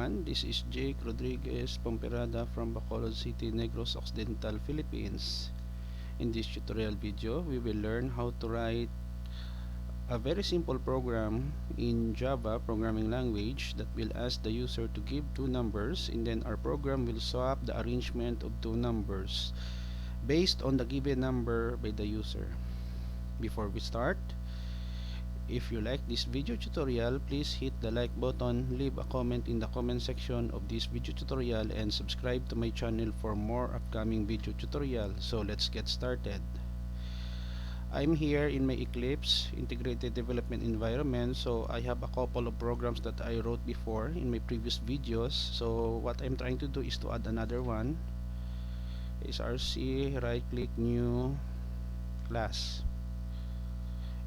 everyone, this is Jake Rodriguez Pomperada from Bacolod City, Negros Occidental Philippines. In this tutorial video, we will learn how to write a very simple program in Java programming language that will ask the user to give two numbers, and then our program will swap the arrangement of two numbers based on the given number by the user. Before we start, if you like this video tutorial, please hit the like button, leave a comment in the comment section of this video tutorial, and subscribe to my channel for more upcoming video tutorials. So let's get started. I'm here in my Eclipse integrated development environment, so I have a couple of programs that I wrote before in my previous videos. So what I'm trying to do is to add another one. src, right click, new class,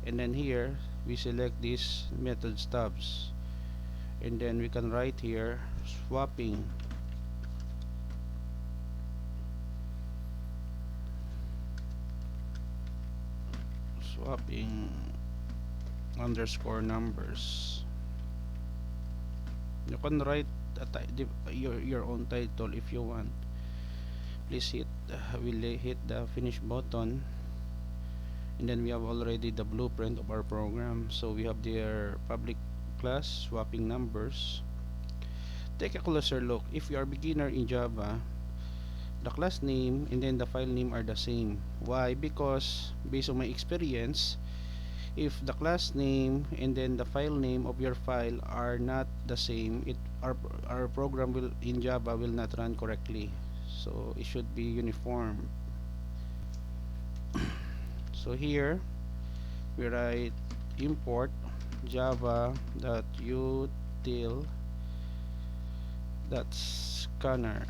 and then here we select this method stubs, and then we can write here swapping underscore numbers. You can write your own title if you want. Please hit the finish button, and then we have already the blueprint of our program. So we have their public class swapping numbers. Take a closer look. If you are beginner in Java, the class name and then the file name are the same. Why? Because based on my experience, if the class name and then the file name of your file are not the same, our program will in Java will not run correctly. So it should be uniform. So here we write import java.util.scanner.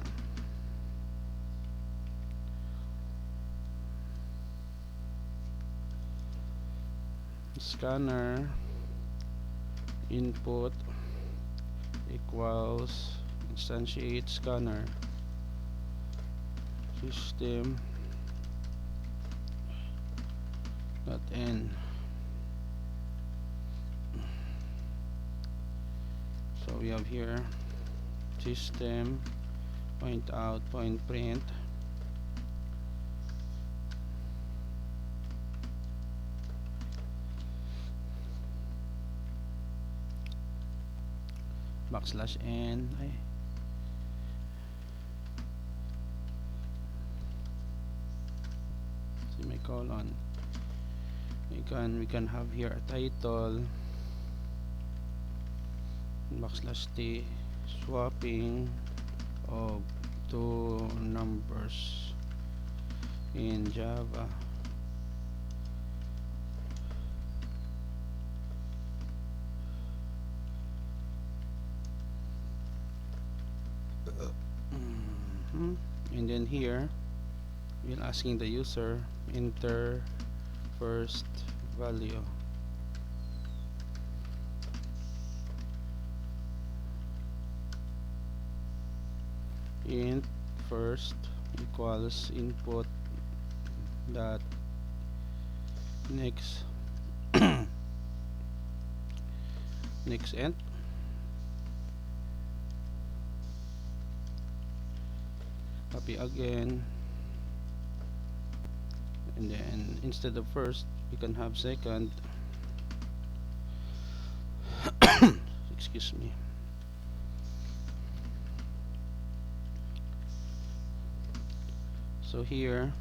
Scanner input equals instantiate scanner system .n. So we have here system point out point print \n semicolon. We can have here a title \t swapping of two numbers in Java. And then here we're asking the user enter first value. Int first equals input dot next next int, copy again, and then instead of first we can have second. Excuse me. So here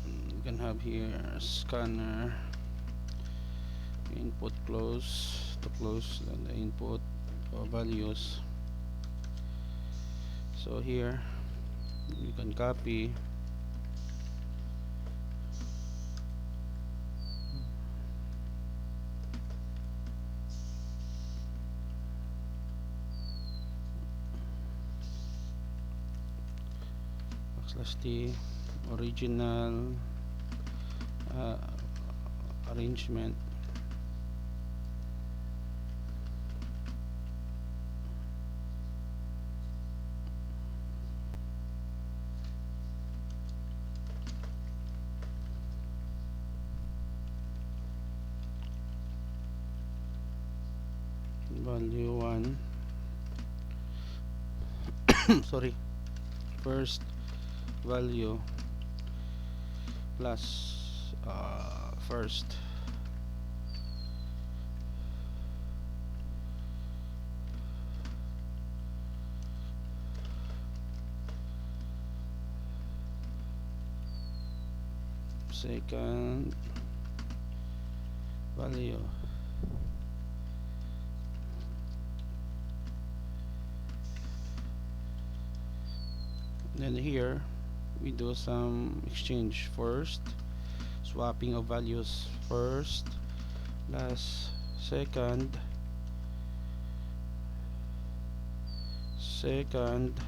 we can have here scanner input close to close the input values. So here you can copy \t original arrangement value 1 sorry, first value plus first second value. Then here we do some exchange first, swapping of values first plus second, second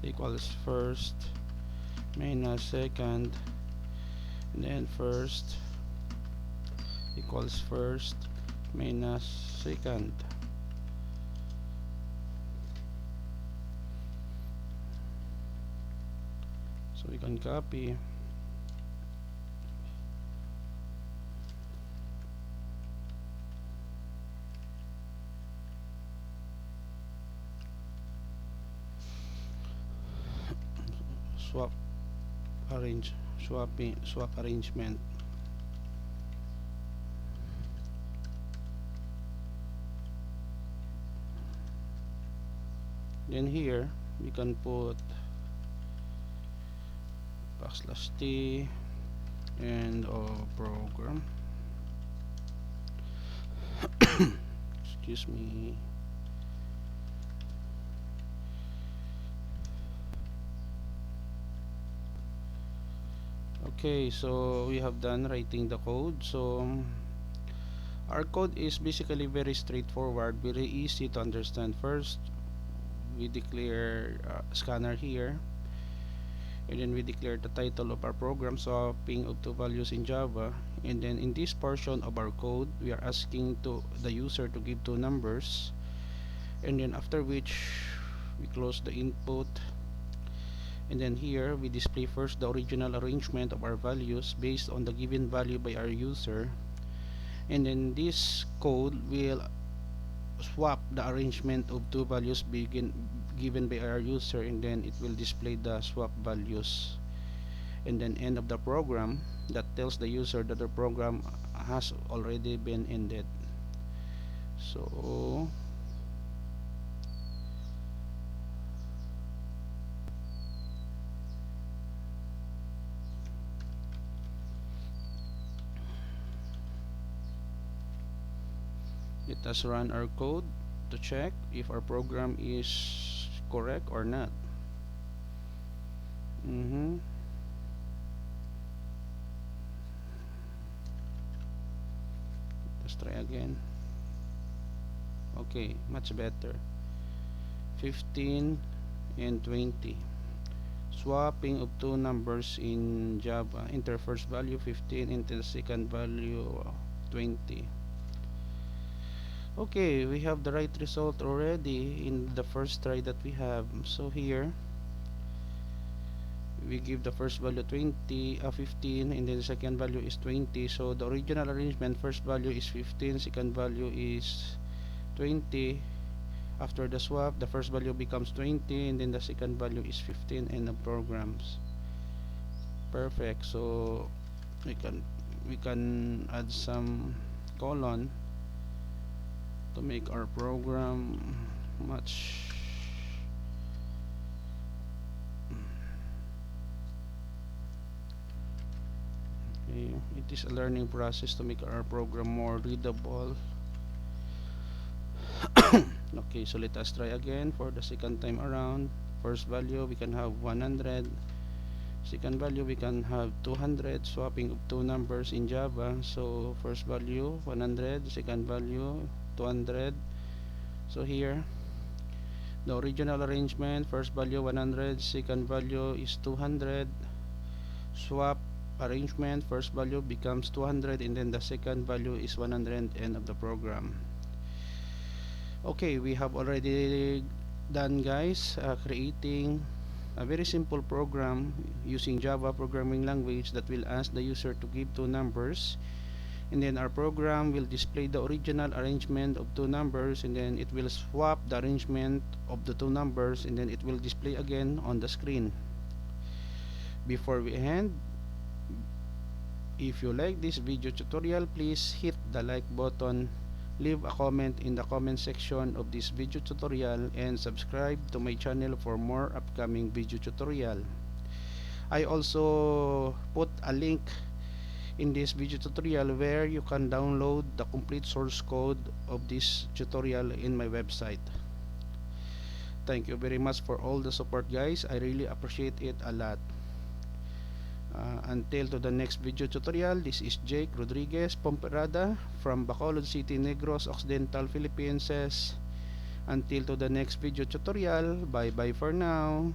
equals first minus second, and then first equals first minus second. So we can copy swap swap arrangement. Then here we can put \t and program excuse me. Okay, so we have done writing the code. So our code is basically very straightforward, very easy to understand. First we declare scanner here, and then we declare the title of our program, swapping of two values in Java. And then in this portion of our code we are asking to the user to give two numbers, and then after which we close the input, and then here we display first the original arrangement of our values based on the given value by our user, and then this code will swap the arrangement of two values given by our user, and then it will display the swap values, and then end of the program that tells the user that the program has already been ended. So let us run our code to check if our program is correct or not. Let's try again. Okay, much better. 15 and 20. Swapping of two numbers in Java. Enter first value 15, enter the second value 20. Okay, we have the right result already in the first try that we have. So here we give the first value 15, and then the second value is 20. So the original arrangement, first value is 15, second value is 20. After the swap, the first value becomes 20, and then the second value is 15, and the programs perfect. So we can add some colon to make our program much okay. It is a learning process to make our program more readable. Okay, so let us try again for the second time around. First value we can have 100, second value we can have 200, swapping of two numbers in Java. So first value 100, second value 200. So here the original arrangement, first value 100, second value is 200. Swap arrangement, first value becomes 200, and then the second value is 100. End of the program. Okay, we have already done, guys, creating a very simple program using Java programming language that will ask the user to give two numbers, and then our program will display the original arrangement of two numbers, and then it will swap the arrangement of the two numbers, and then it will display again on the screen. Before we end, if you like this video tutorial, please hit the like button, leave a comment in the comment section of this video tutorial, and subscribe to my channel for more upcoming video tutorial. I also put a link in this video tutorial where you can download the complete source code of this tutorial in my website. Thank you very much for all the support, guys. I really appreciate it a lot. Until to the next video tutorial, this is Jake Rodriguez Pomperada from Bacolod City, Negros Occidental Philippines. Until to the next video tutorial, bye bye for now.